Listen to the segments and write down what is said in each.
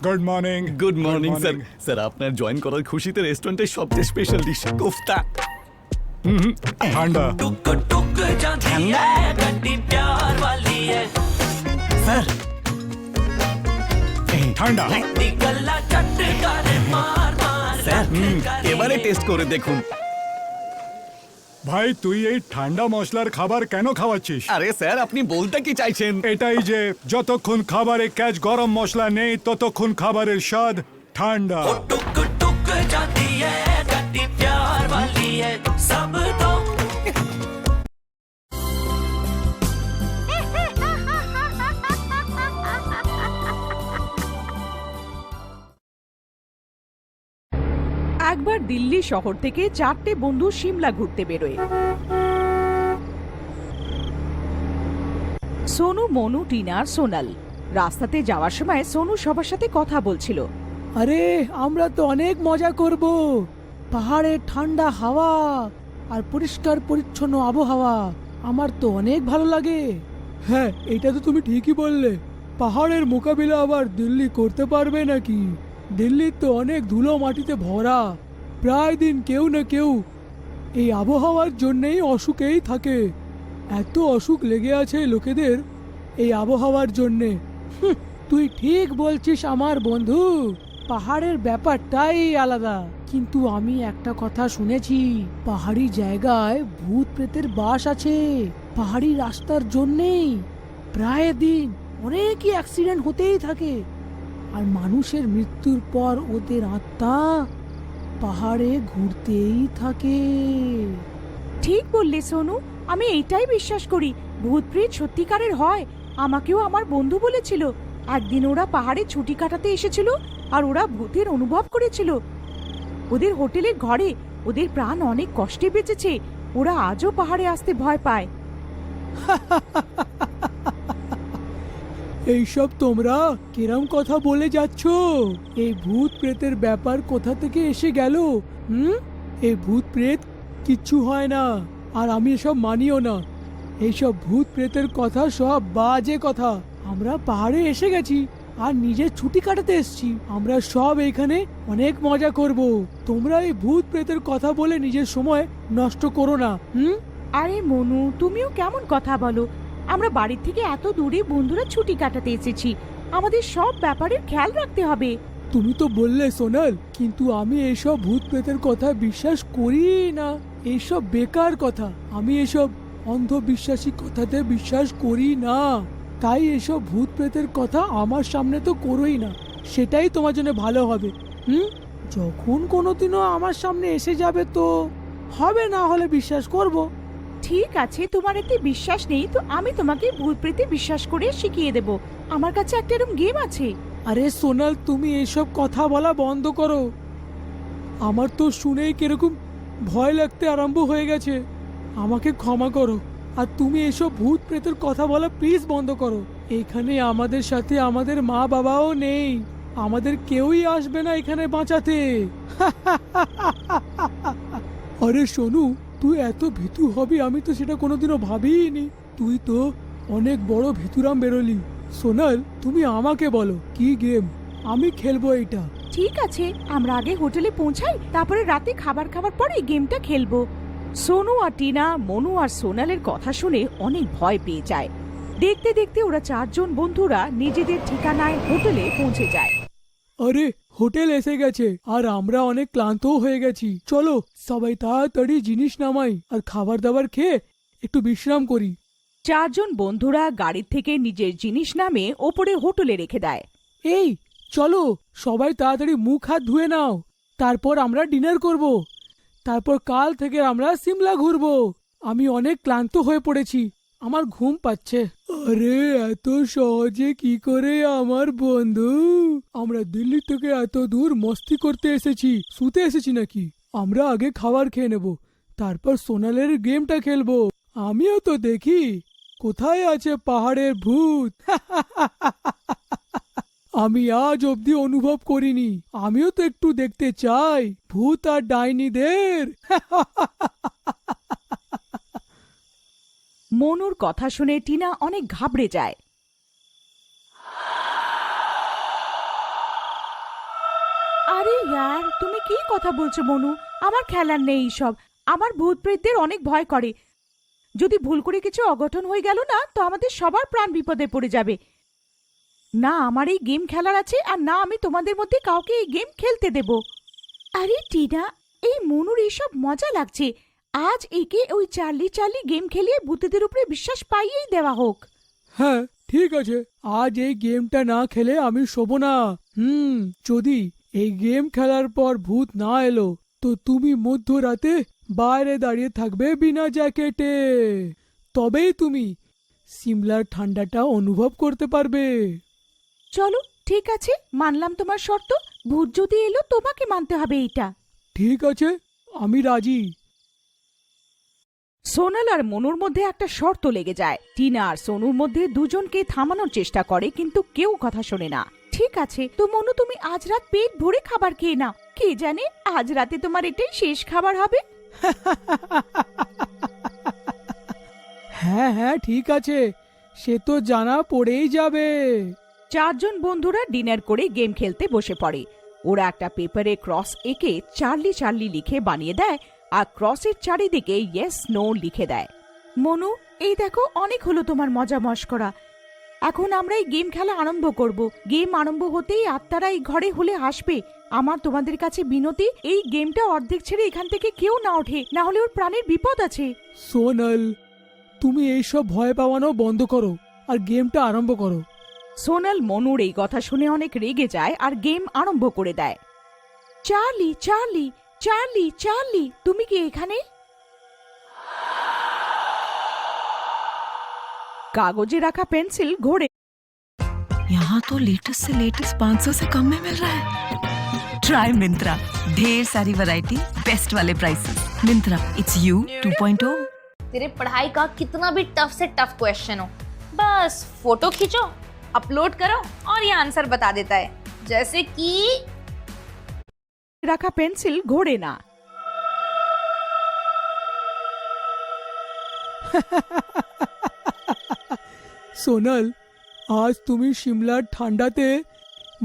Good morning. Good morning sir. Sir আপনার join করার খুশিতে রেস্টুরেন্টের সবচেয়ে স্পেশাল ডিশ কোফতা। ঠান্ডা। স্যার ঠান্ডা। স্যার এবারে টেস্ট করে দেখুন। ভাই তুই এই ঠান্ডা মশলার খাবার কেন খাওয়াচ্ছিস? আরে স্যার আপনি বলতে কি চাইছেন? এটাই যে যতক্ষণ খাবারে ক্যাচ গরম মশলা নেই ততক্ষণ খাবারের স্বাদ ঠান্ডা। একবার দিল্লি শহর থেকে 4টে বন্ধু সিমলা ঘুরতে বেরোয়। সোনু, মনু, টিনা আর সোনাল। রাস্তাতে যাওয়ার সময় সোনু সবার সাথে কথা বলছিল। আরে আমরা তো অনেক মজা করব, পাহাড়ের ঠান্ডা হাওয়া আর পরিষ্কার পরিচ্ছন্ন আবহাওয়া আমার তো অনেক ভালো লাগে। হ্যাঁ, এটা তো তুমি ঠিকই বললে। পাহাড়ের মোকাবিলা আবার দিল্লি করতে পারবে নাকি? দিল্লি তো অনেক ধুলো মাটিতে ভরা, প্রায় দিন কেউ না কেউ এই আবহাওয়ার জন্যেই অসুখেই থাকে। এত অসুখ লেগে আছে লোকেদের এই আবহাওয়ার জন্যে। তুই ঠিক বলছিস আমার বন্ধু, পাহাড়ের ব্যাপারটাই আলাদা। কিন্তু আমি একটা কথা শুনেছি, পাহাড়ি জায়গায় ভূত প্রেতের বাস আছে। পাহাড়ি রাস্তার জন্যেই প্রায় দিন অনেকই অ্যাক্সিডেন্ট হতেই থাকে, আর মানুষের মৃত্যুর পর ওদের আত্মা পাহাড়ে ঘুরতেই থাকে। ঠিক বললে সোনু, আমি এইটাই বিশ্বাস করি, ভূত প্রেত সত্যিকারের হয়। আমাকেও আমার বন্ধু বলেছিল একদিন ওরা পাহাড়ে ছুটি কাটাতে এসেছিল আর ওরা ভূতের অনুভব করেছিল। ওদের হোটেলের ঘরে ওদের প্রাণ অনেক কষ্টে বেঁচেছে। ওরা আজও পাহাড়ে আসতে ভয় পায়। এইসব তোমরা কিরম কথা বলে যাচ্ছ? এই ভূত প্রেতের ব্যাপার কোথা থেকে এসে গেল? এই ভূত প্রেত কিচ্ছু হয় না, আর আমি এসব মানিও না। এইসব ভূত প্রেতের কথা সব বাজে কথা। আমরা পাহাড়ে এসে গেছি আর নিজের ছুটি কাটাতে এসেছি। আমরা সব এইখানে অনেক মজা করব। তোমরা এই ভূত প্রেতের কথা বলে নিজের সময় নষ্ট করো না। আরে মনু, তুমিও কেমন কথা বলো? আমরা বাড়ির থেকে এত দূরে বন্ধুরা ছুটি কাটাতে এসেছি, আমাদের সব ব্যাপারের খেয়াল রাখতে হবে। তুমি তো বললে সোনাল, কিন্তু আমি এইসব ভূত প্রেতের কথা বিশ্বাস করি না। এইসব বেকার কথা। আমি এসব অন্ধবিশ্বাসী কথাতে বিশ্বাস করি না। তাই এসব ভূত প্রেতের কথা আমার সামনে তো করোই না, সেটাই তোমার জন্য ভালো হবে। যখন কোনোদিনও আমার সামনে এসে যাবে তো হবে, না হলে বিশ্বাস করব। ঠিক আছে, তোমার এতে বিশ্বাস নেই তো আমি তোমাকে ভূত প্রেতে বিশ্বাস করে শিখিয়ে দেব। আমার কাছে একটা এরকম গেম আছে। আরে সোনাল, তুমি এইসব কথা বলা বন্ধ করো। আমার তো শুনেই কিরকম ভয় লাগতে আরম্ভ হয়ে গেছে। আমাকে ক্ষমা করো, আর তুমি এসব ভূত প্রেতের কথা বলা প্লিজ বন্ধ করো। এখানে আমাদের সাথে আমাদের মা বাবাও নেই, আমাদের কেউই আসবে না এখানে বাঁচাতে। আরে সোনু, তুই এত ভীতু হবি আমি তো সেটা কোনোদিনও ভাবিনি। তুই তো অনেক বড় ভীতুরাম বেরোলি। সোনাল, তুমি আমাকে বলো কি গেম, আমি খেলবো এটা। ঠিক আছে, আমরা আগে হোটেলে পৌঁছাই, তারপরে রাতে খাবার খাবার পরে এই গেমটা খেলবো। সোনু আর টিনা মনু আর সোনালের কথা শুনে অনেক ভয় পেয়ে যায়। দেখতে দেখতে ওরা 4জন বন্ধুরা নিজেদের ঠিকানায় হোটেলে পৌঁছে যায়। আরে হোটেল এসে গেছে আর আমরা অনেক ক্লান্তও হয়ে গেছি। চলো সবাই তাড়াতাড়ি জিনিস নামাই আর খাবার দাবার খেয়ে একটু বিশ্রাম করি। 4জন বন্ধুরা গাড়ির থেকে নিজের জিনিস নামে ওপরে হোটেলে রেখে দেয়। এই চলো সবাই তাড়াতাড়ি মুখ হাত ধুয়ে নাও, তারপর আমরা ডিনার করব। তারপর কাল থেকে আমরা সিমলা ঘুরবো। আমি অনেক ক্লান্ত হয়ে পড়েছি, আমার ঘুম পাচ্ছে। আরে এত সহজে কি করে আমার বন্ধু? আমরা দিল্লি থেকে এত দূর মস্তি করতে এসেছি, শুতে এসেছি নাকি? আমরা আগে খাবার খেয়ে নেব, তারপর সোনালের গেমটা খেলবো। আমিও তো দেখি কোথায় আছে পাহাড়ের ভূত। আমি আজ অবধি অনুভব করিনি, আমিও তো একটু দেখতে চাই ভূত আর ডাইনিদের। মনুর কথা শুনে টিনা অনেক ঘাবড়ে যায়। কথা বলছো মনু? আমার খেলার নেই সব। আমার ভূত প্রেতদের অনেক ভয় করে। যদি ভুল করে কিছু অঘটন হয়ে গেল না, তো আমাদের সবার প্রাণ বিপদে পড়ে যাবে। না আমার এই গেম খেলার আছে, আর না আমি তোমাদের মধ্যে কাউকে এই গেম খেলতে দেব। আরে টিনা, এই মনুর এইসব মজা লাগছে। আজ একে ওই চার্লি চার্লি গেম খেলিয়ে ভূতেদের উপরে বিশ্বাস পাইয়েই দেওয়া হোক। হ্যাঁ ঠিক আছে, আজ এই গেমটা না খেলে আমি শোবো না। যদি এই গেম খেলার পর ভূত না এলো, তো তুমি মধ্যরাতে বাইরে দাঁড়িয়ে থাকবে বিনা জ্যাকেটে। তবেই তুমি সিমলার ঠান্ডাটা অনুভব করতে পারবে। চলো ঠিক আছে, মানলাম তোমার শর্ত। ভূত যদি এলো তোমাকে মানতে হবে এইটা। ঠিক আছে, আমি রাজি। সোনাল আর মনুর মধ্যে একটা শর্ত লেগে যায়। টিনা আর সোনুর মধ্যে দুজনকে থামানোর চেষ্টা করে, কিন্তু কেউ কথা শোনে না। ঠিক আছে, তো মনু তুমি আজ রাত পেট ভরে খাবার খেয়ে নাও। কে জানে আজ রাতে তোমার এটাই শেষ খাবার হবে। হ্যাঁ হ্যাঁ ঠিক আছে, সে তো জানা পড়েই যাবে। চারজন বন্ধুরা ডিনার করে গেম খেলতে বসে পড়ে। ওরা একটা পেপারে ক্রস এঁকে চার্লি চার্লি লিখে বানিয়ে দেয়, আর ক্রসের চারিদিকে ইয়েস নো লিখে দেয়। মনু, এই দেখো অনেক হলো তোমার মজা মশকরা। এখন আমরা এই গেম খেলা আরম্ভ করব। গেম আরম্ভ হতেই আত্মারা এই ঘরে হলে আসবে। আমার তোমাদের কাছে বিনতি, এই গেমটা অর্ধেক ছেড়ে এখান থেকে কেউ না ওঠে, না হলে ওর প্রাণের বিপদ আছে। সোনাল, তুমি এইসব ভয় পাওয়ানো বন্ধ করো আর গেমটা আরম্ভ করো। সোনাল মনুর এই কথা শুনে অনেক রেগে যায় আর গেম আরম্ভ করে দেয়। চার্লি চার্লি চার্লি চার্লি, তুমি কি এখানে? কাগজে রাখা পেন্সিল ঘোরে। यहाँ तो लेटेस्ट से लेटेस्ट 500 से कम में मिल रहा है। ट्राई मिंत्रा, ढेर सारी वैरायटी, बेस्ट वाले प्राइसेस। Myntra, it's you 2.0। तेरे पढ़ाई का कितना भी टफ से टफ क्वेश्चन हो, बस फोटो खींचो, अपलोड करो और ये आंसर बता देता है। जैसे कि রাখা পেন্সিল ঘোরে না। সোনাল, আজ তুমি সিমলার ঠান্ডাতে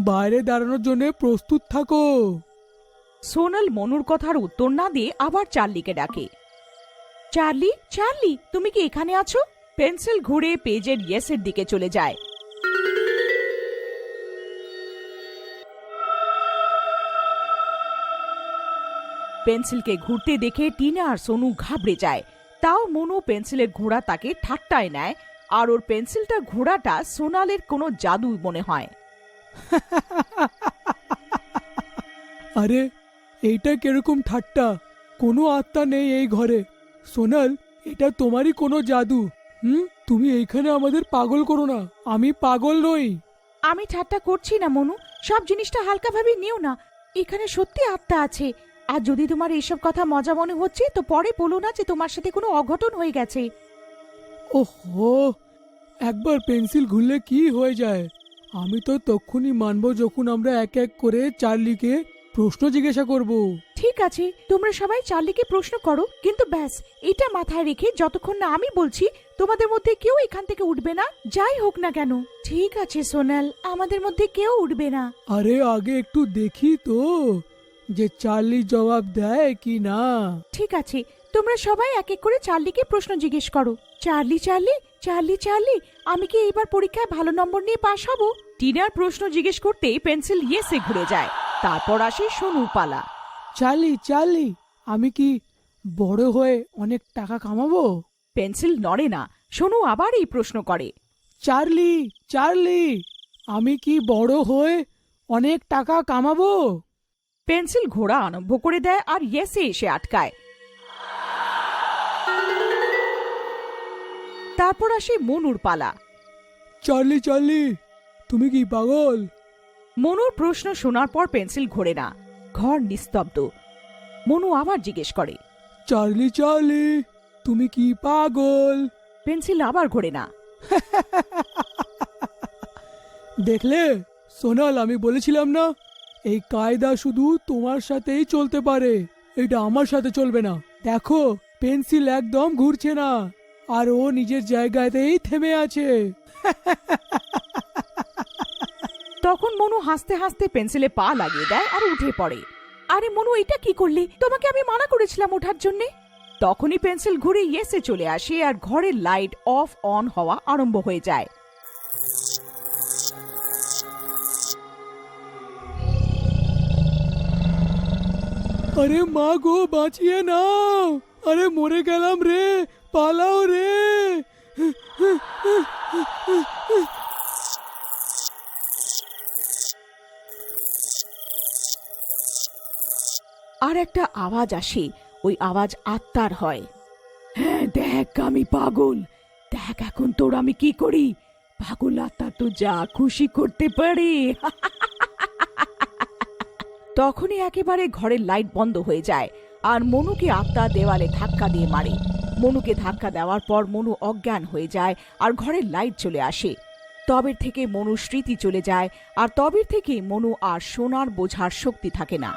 বাইরে দাঁড়ানোর জন্য প্রস্তুত থাকো। সোনাল মনুর কথার উত্তর না দিয়ে আবার চার্লিকে ডাকে। চার্লি চার্লি, তুমি কি এখানে আছো? পেন্সিল ঘুরে পেজের ইয়েসের দিকে চলে যায়। পেন্সিলকে ঘুরতে দেখে টিনা আর সোনু ঘাবড়ে যায়। তাও মনু পেন্সিলের ঘোড়া তাকে ঠাট্টায় নেয়, আর ওর পেন্সিলটা ঘোড়াটা সোনালের কোনো জাদু মনে হয়। আরে এইটা কিরকম ঠাট্টা? কোনো আত্মা নেই এই ঘরে। সোনাল, এটা তোমারই কোনো জাদু। তুমি এইখানে আমাদের পাগল করো না। আমি পাগল নই। আমি ঠাট্টা করছি না মনু, সব জিনিসটা হালকাভাবে নিও না। এখানে সত্যি আত্মা আছে। আর যদি তোমার এইসব কথা মজা মনে হচ্ছে, তো পরে বলো না যে তোমার সাথে কোনো অঘটন হয়ে গেছে। ওহো, একবার পেন্সিল ঘুরলে কি হয়ে যায়? আমি তো তখনই মানবো যখন আমরা এক এক করে চার্লিকে প্রশ্ন জিজ্ঞাসা করব। ঠিক আছে, তোমরা সবাই চার্লিকে প্রশ্ন করো, কিন্তু ব্যাস এটা মাথায় রেখে যতক্ষণ না আমি বলছি তোমাদের মধ্যে কেউ এখান থেকে উঠবে না, যাই হোক না কেন। ঠিক আছে সোনাল, আমাদের মধ্যে কেউ উঠবে না। আরে আগে একটু দেখি তো যে চার্লি জবাব দেয় কি না। ঠিক আছে, তোমরা সবাই এক এক করে চার্লিকে প্রশ্ন জিজ্ঞেস করো। চার্লি চার্লি চার্লি চার্লি, আমি কি এইবার পরীক্ষায় ভালো নম্বর নিয়ে পাশ হব? টিনার প্রশ্ন জিজ্ঞেস করতেই পেন্সিল ইয়েসে ঘুরে যায়। তারপর আসে সোনুর পালা। চার্লি চার্লি, আমি কি বড় হয়ে অনেক টাকা কামাবো? পেন্সিল নড়ে না। সোনু আবার এই প্রশ্ন করে। চার্লি চার্লি, আমি কি বড় হয়ে অনেক টাকা কামাবো? পেন্সিল ঘোড়া আরম্ভ করে দেয় আর ইয়েসে এসে আটকায়। তারপর আসে মনুর পালা। চার্লি চার্লি, তুমি কি পাগল? মনুর প্রশ্ন শোনার পর পেন্সিল ঘোরে না। ঘর নিস্তব্ধ। মনু আবার জিজ্ঞেস করে, চার্লি চার্লি, তুমি কি পাগল? পেন্সিল আবার ঘোরে না। দেখলে সোনাল, আমি বলেছিলাম না, এই কায়দা শুধু তোমার সাথেই চলতে পারে, এটা আমার সাথে চলবে না। দেখো, পেন্সিল একদম ঘুরছে না, আর ও নিজের জায়গাতেই থেমে আছে। তখন মনু হাসতে হাসতে পেন্সিলে পা লাগিয়ে দেয় আর উঠে পড়ে। আরে মনু, এটা কি করলি? তোমাকে আমি মানা করেছিলাম ওঠার জন্যে। তখনই পেন্সিল ঘুরে ইয়েসে চলে আসে আর ঘরের লাইট অফ অন হওয়া আরম্ভ হয়ে যায়। আরে মা গো, বাঁচিয়ে নাও! আরে মরে গেলাম রে, পালাও রে! আর একটা আওয়াজ আসে, ওই আওয়াজ আত্মার হয়। হ্যাঁ দেখ, আমি পাগল, দেখ এখন তোর আমি কি করি। পাগল আত্মা তো যা খুশি করতে পারে। তখনই একেবারে ঘরের লাইট বন্ধ হয়ে যায় আর মনুকে আত্মা দেওয়ালে ধাক্কা দিয়ে মারে। মনুকে ধাক্কা দেওয়ার পর মনু অজ্ঞান হয়ে যায় আর ঘরের লাইট চলে আসে। তবের থেকে মনুর স্মৃতি চলে যায় আর তবের থেকে মনু আর সোনার বোঝার শক্তি থাকে না।